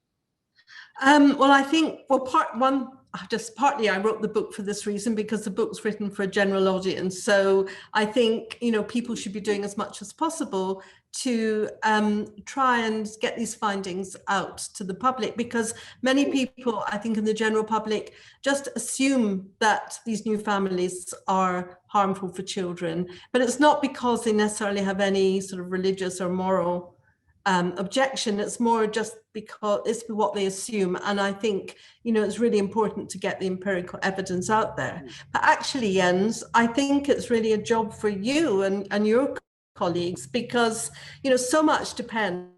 Well, I think, partly I wrote the book for this reason, because the book's written for a general audience. So I think, people should be doing as much as possible to try and get these findings out to the public, because many people, I think, in the general public just assume that these new families are harmful for children, but it's not because they necessarily have any sort of religious or moral objection. It's more just because it's what they assume. And I think, it's really important to get the empirical evidence out there. But actually, Jens, I think it's really a job for you and your colleagues, because, so much depends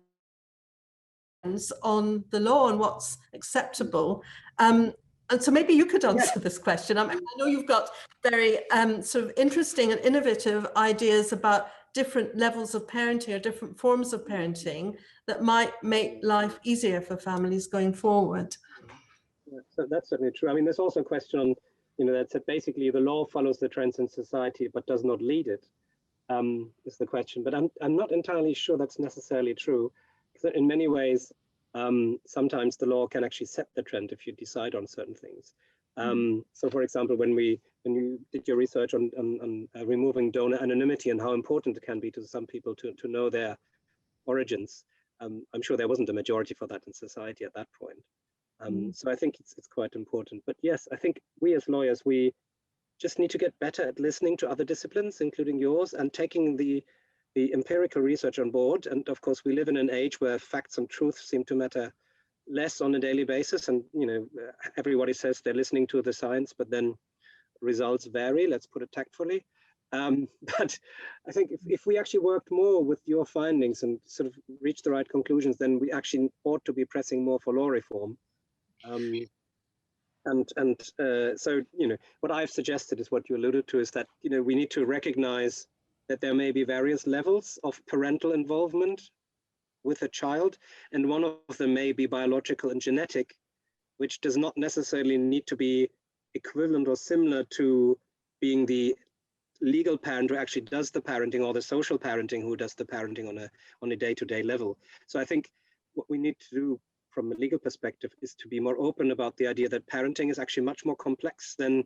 on the law and what's acceptable. And so maybe you could answer this question. I know you've got very sort of interesting and innovative ideas about different levels of parenting or different forms of parenting that might make life easier for families going forward. Yeah, so that's certainly true. I mean, there's also a question on, that basically the law follows the trends in society but does not lead it, is the question. But I'm not entirely sure that's necessarily true. Because in many ways, sometimes the law can actually set the trend if you decide on certain things. So, for example, when you did your research on removing donor anonymity and how important it can be to some people to know their origins, I'm sure there wasn't a majority for that in society at that point. So I think it's quite important. But yes, I think we as lawyers, we just need to get better at listening to other disciplines, including yours, and taking the empirical research on board. And of course, we live in an age where facts and truth seem to matter less on a daily basis. And, everybody says they're listening to the science, but then results vary, let's put it tactfully. But I think if we actually worked more with your findings and sort of reached the right conclusions, then we actually ought to be pressing more for law reform. So, what I've suggested is what you alluded to, is that, we need to recognize that there may be various levels of parental involvement with a child, and one of them may be biological and genetic, which does not necessarily need to be equivalent or similar to being the legal parent who actually does the parenting, or the social parenting who does the parenting on a day-to-day level. So I think what we need to do from a legal perspective is to be more open about the idea that parenting is actually much more complex than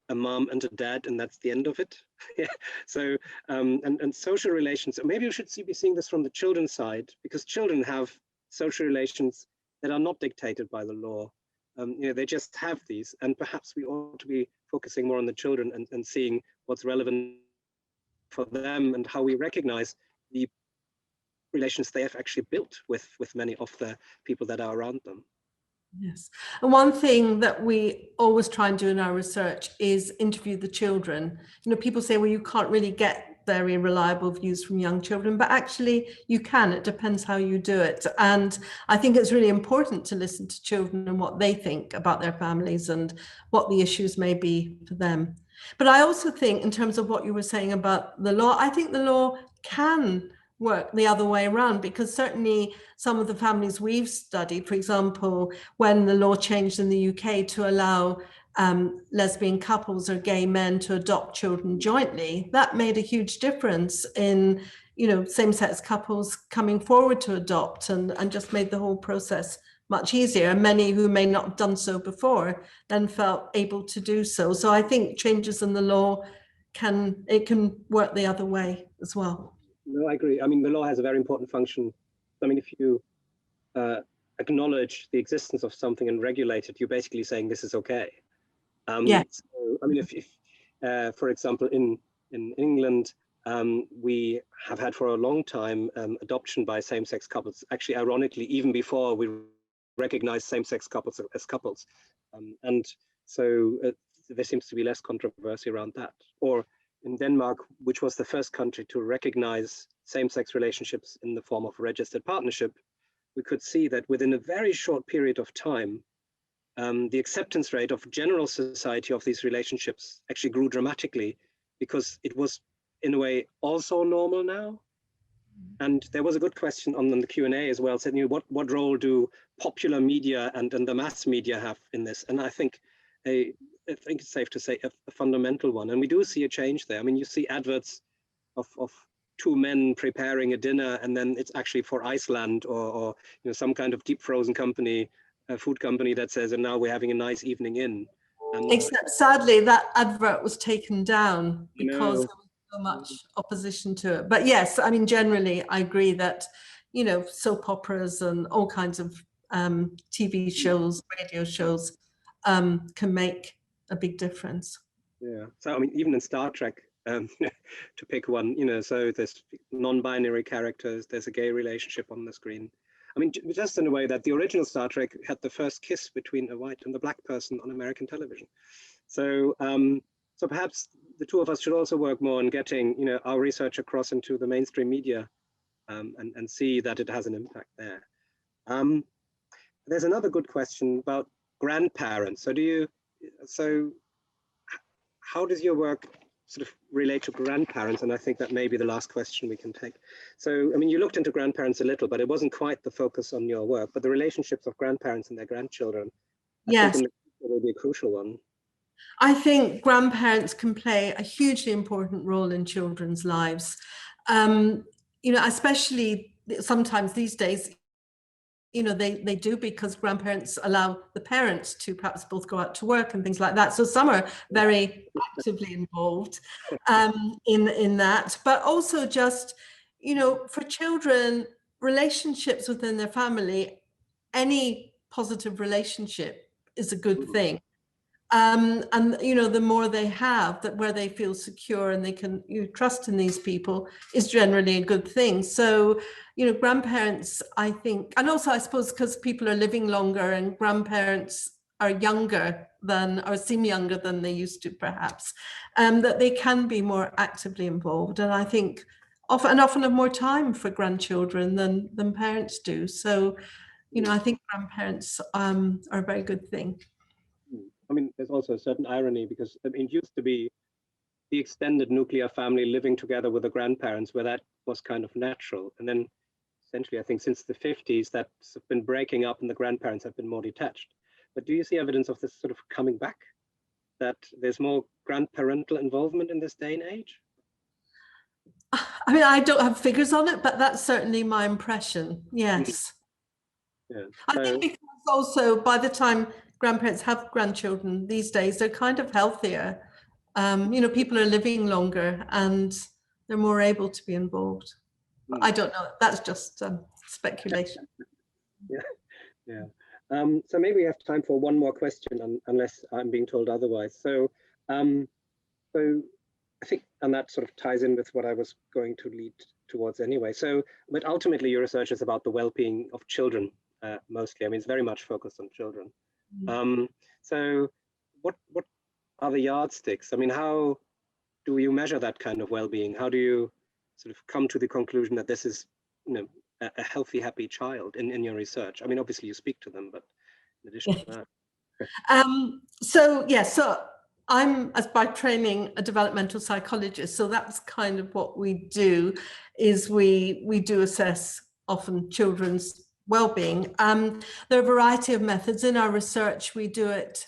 a mom and a dad, and that's the end of it. Yeah. So, and social relations, maybe we should be seeing this from the children's side, because children have social relations that are not dictated by the law. They just have these, and perhaps we ought to be focusing more on the children and seeing what's relevant for them and how we recognize the relations they have actually built with many of the people that are around them. Yes. And one thing that we always try and do in our research is interview the children. People say, well, you can't really get very reliable views from young children, but actually you can. It depends how you do it. And I think it's really important to listen to children and what they think about their families and what the issues may be for them. But I also think, in terms of what you were saying about the law, I think the law can work the other way around, because certainly some of the families we've studied, for example, when the law changed in the UK to allow lesbian couples or gay men to adopt children jointly, that made a huge difference in, same-sex couples coming forward to adopt, and just made the whole process much easier. And many who may not have done so before then felt able to do so. So I think changes in the law can work the other way as well. No, I agree. I mean, the law has a very important function. I mean, if you acknowledge the existence of something and regulate it, you're basically saying this is okay. Yeah. So, I mean, if for example, in England, we have had for a long time adoption by same-sex couples, actually ironically even before we recognize same-sex couples as couples. And so there seems to be less controversy around that. Or in Denmark, which was the first country to recognize same-sex relationships in the form of a registered partnership, we could see that within a very short period of time, the acceptance rate of general society of these relationships actually grew dramatically, because it was in a way also normal now. And there was a good question on the Q&A as well, saying, what role do popular media and the mass media have in this? And I think it's safe to say a fundamental one. And we do see a change there. I mean, you see adverts of two men preparing a dinner, and then it's actually for Iceland or some kind of deep frozen company, a food company that says, and now we're having a nice evening in. Except sadly, that advert was taken down because there was so much opposition to it. But yes, I mean, generally, I agree that, soap operas and all kinds of TV shows, radio shows can make a big difference. Yeah. So, I mean, even in Star Trek, to pick one, so there's non-binary characters, there's a gay relationship on the screen. I mean, just in a way that the original Star Trek had the first kiss between a white and a black person on American television. So, so perhaps the two of us should also work more on getting, our research across into the mainstream media, and see that it has an impact there. There's another good question about grandparents. So how does your work sort of relate to grandparents? And I think that may be the last question we can take. So, I mean, you looked into grandparents a little, but it wasn't quite the focus on your work, but the relationships of grandparents and their grandchildren, I think will be a crucial one. I think grandparents can play a hugely important role in children's lives. Especially sometimes these days, they do, because grandparents allow the parents to perhaps both go out to work and things like that. So some are very actively involved in that, but also just, for children, relationships within their family, any positive relationship is a good thing. And the more they have, that where they feel secure and they can trust in these people, is generally a good thing. So grandparents, I think, and also I suppose because people are living longer and grandparents are younger than, or seem younger than they used to perhaps, that they can be more actively involved, and I think often have more time for grandchildren than parents do. So I think grandparents are a very good thing. I mean, there's also a certain irony, because it used to be the extended nuclear family living together with the grandparents, where that was kind of natural. And then essentially, I think since the 50s, that's been breaking up and the grandparents have been more detached. But do you see evidence of this sort of coming back, that there's more grandparental involvement in this day and age? I mean, I don't have figures on it, but that's certainly my impression. Yes. Yeah. I think because also by the time grandparents have grandchildren these days, they're kind of healthier. People are living longer and they're more able to be involved. I don't know. That's just speculation. Yeah. So maybe we have time for one more question, unless I'm being told otherwise. So I think, and that sort of ties in with what I was going to lead towards anyway. So, but ultimately your research is about the well-being of children, mostly. I mean, it's very much focused on children. So what are the yardsticks? I mean, how do you measure that kind of well-being? How do you sort of come to the conclusion that this is, a healthy, happy child in your research? I mean, obviously you speak to them, but in addition to that. So I'm, as by training, a developmental psychologist. So that's kind of what we do, is we do assess often children's well-being. There are a variety of methods in our research. We do it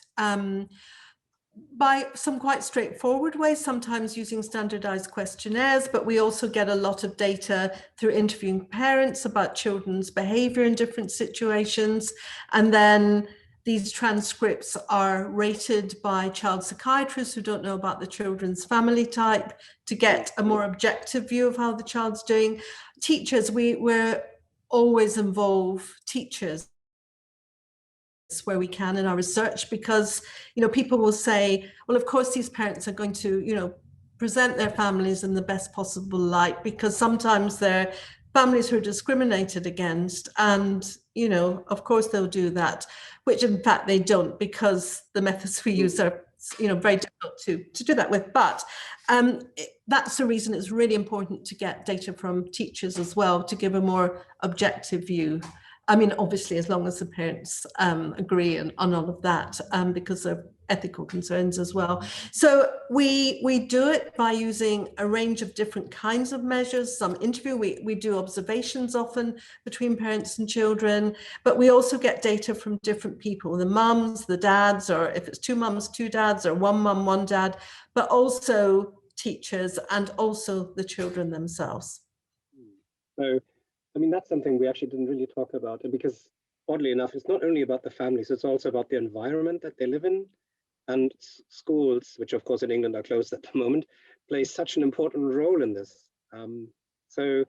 by some quite straightforward ways, sometimes using standardized questionnaires, but we also get a lot of data through interviewing parents about children's behavior in different situations. And then these transcripts are rated by child psychiatrists who don't know about the children's family type, to get a more objective view of how the child's doing. Teachers, we're always involve teachers where we can in our research, because people will say, well, of course these parents are going to present their families in the best possible light, because sometimes they're families who are discriminated against, and of course they'll do that, which in fact they don't, because the methods we use are very difficult to do that with. But that's the reason it's really important to get data from teachers as well, to give a more objective view. I mean, obviously, as long as the parents agree on all of that, because of ethical concerns as well. So we do it by using a range of different kinds of measures. Some interview, we do observations often between parents and children, but we also get data from different people, the mums, the dads, or if it's two mums, two dads, or one mum, one dad, but also teachers and also the children themselves. So, I mean, that's something we actually didn't really talk about, because oddly enough, it's not only about the families, it's also about the environment that they live in. And schools, which of course in England are closed at the moment, play such an important role in this. So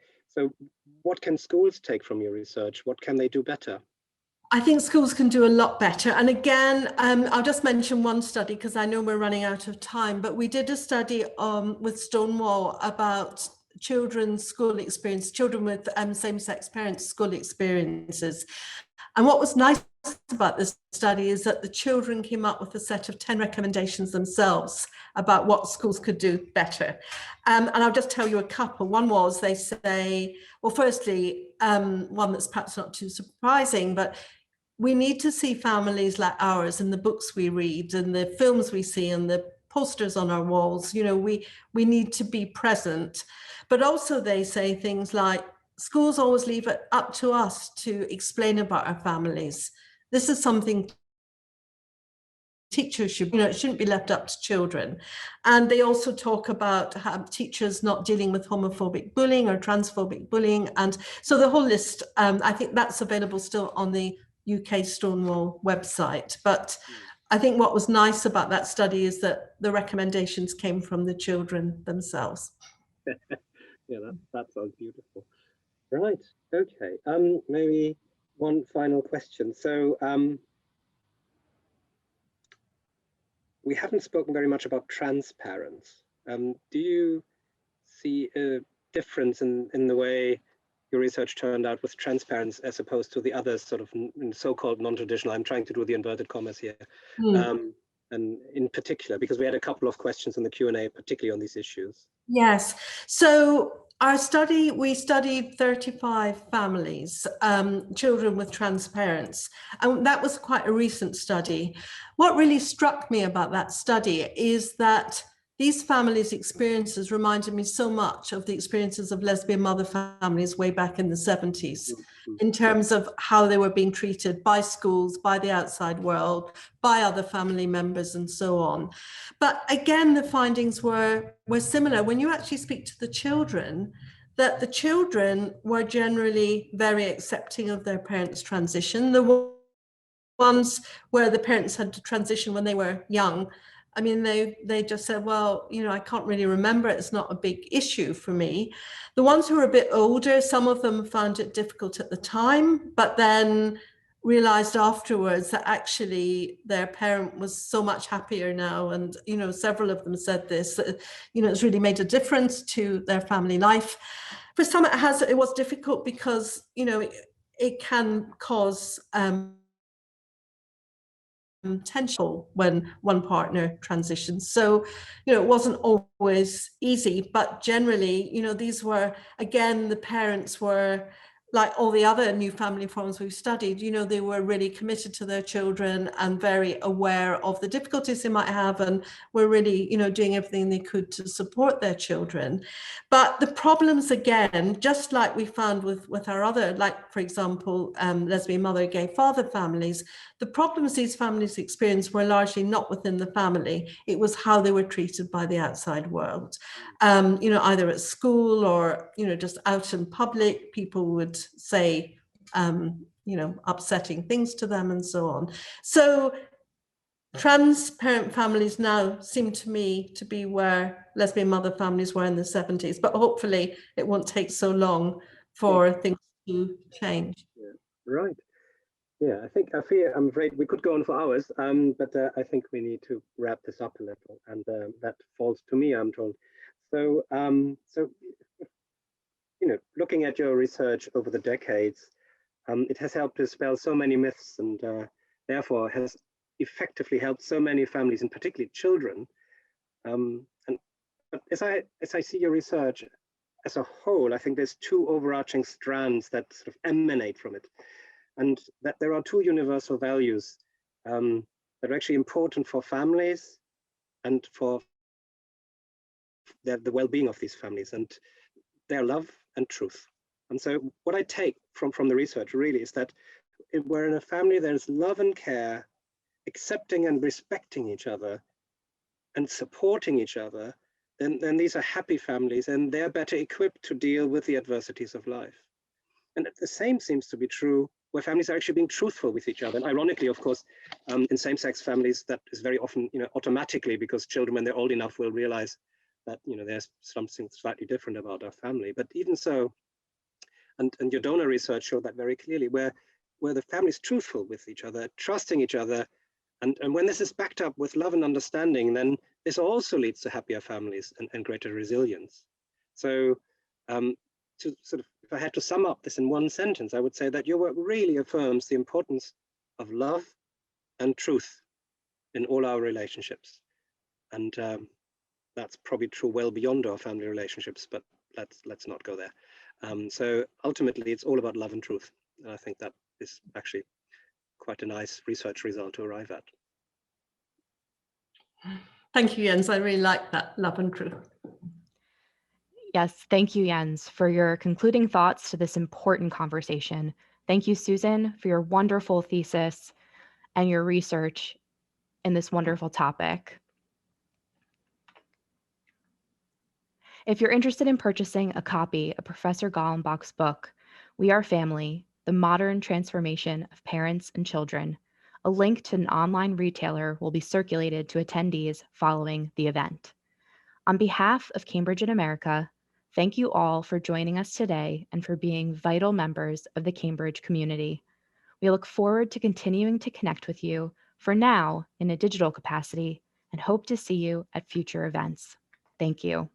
what can schools take from your research? What can they do better? I think schools can do a lot better. And again, I'll just mention one study because I know we're running out of time, but we did a study with Stonewall about children's school experience, children with same-sex parents' school experiences. And what was nice about this study is that the children came up with a set of 10 recommendations themselves about what schools could do better. And I'll just tell you a couple. One was, they say, well, firstly, one that's perhaps not too surprising, but we need to see families like ours in the books we read and the films we see and the posters on our walls. We need to be present. But also they say things like, schools always leave it up to us to explain about our families. This is something teachers should, it shouldn't be left up to children. And they also talk about teachers not dealing with homophobic bullying or transphobic bullying. And so the whole list, I think that's available still on the UK Stonewall website. But I think what was nice about that study is that the recommendations came from the children themselves. Yeah, that sounds beautiful. Right. Okay. Maybe one final question. So we haven't spoken very much about trans parents. Do you see a difference in the way your research turned out with trans parents as opposed to the others, sort of so-called non-traditional? I'm trying to do the inverted commas here. And in particular, because we had a couple of questions in the Q&A, particularly on these issues. Yes. So our study, we studied 35 families, children with trans parents, and that was quite a recent study. What really struck me about that study is that these families' experiences reminded me so much of the experiences of lesbian mother families way back in the 70s, in terms of how they were being treated by schools, by the outside world, by other family members, and so on. But again, the findings were similar. When you actually speak to the children, that the children were generally very accepting of their parents' transition. The ones where the parents had to transition when they were young, I mean, they just said, well, I can't really remember. It's not a big issue for me. The ones who were a bit older, some of them found it difficult at the time, but then realized afterwards that actually their parent was so much happier now. And, several of them said this, that, it's really made a difference to their family life. For some, it was difficult because, it can cause tension when one partner transitions. So, it wasn't always easy, but generally, these were, again, the parents were like all the other new family forms we've studied, they were really committed to their children and very aware of the difficulties they might have, and were really, doing everything they could to support their children. But the problems, again, just like we found with our other, like, for example, lesbian mother, gay father families, the problems these families experienced were largely not within the family. It was how they were treated by the outside world. Either at school or, just out in public, people would say, upsetting things to them and so on. So trans parent families now seem to me to be where lesbian mother families were in the 70s, but hopefully it won't take so long for things to change. Yeah. Right. Yeah, I'm afraid we could go on for hours, but I think we need to wrap this up a little, and that falls to me, I'm told. So, looking at your research over the decades, it has helped dispel so many myths, and therefore has effectively helped so many families, and particularly children. But as I see your research as a whole, I think there's two overarching strands that sort of emanate from it, and that there are two universal values that are actually important for families and for the well-being of these families, and their love and truth. And so what I take from the research really is that where in a family there's love and care, accepting and respecting each other, and supporting each other, then these are happy families, and they're better equipped to deal with the adversities of life. And the same seems to be true where families are actually being truthful with each other. And ironically, of course, in same-sex families, that is very often, automatically, because children, when they're old enough, will realize that, there's something slightly different about our family. But even so, and your donor research showed that very clearly, where the family is truthful with each other, trusting each other, and when this is backed up with love and understanding, then this also leads to happier families and greater resilience. So to sort of, if I had to sum up this in one sentence, I would say that your work really affirms the importance of love and truth in all our relationships. And that's probably true well beyond our family relationships, but let's not go there. So ultimately, it's all about love and truth. And I think that is actually quite a nice research result to arrive at. Thank you, Jens. I really like that, love and truth. Yes, thank you, Jens, for your concluding thoughts to this important conversation. Thank you, Susan, for your wonderful thesis and your research in this wonderful topic. If you're interested in purchasing a copy of Professor Golembach's book, We Are Family, The Modern Transformation of Parents and Children, a link to an online retailer will be circulated to attendees following the event. On behalf of Cambridge in America, thank you all for joining us today and for being vital members of the Cambridge community. We look forward to continuing to connect with you, for now in a digital capacity, and hope to see you at future events. Thank you.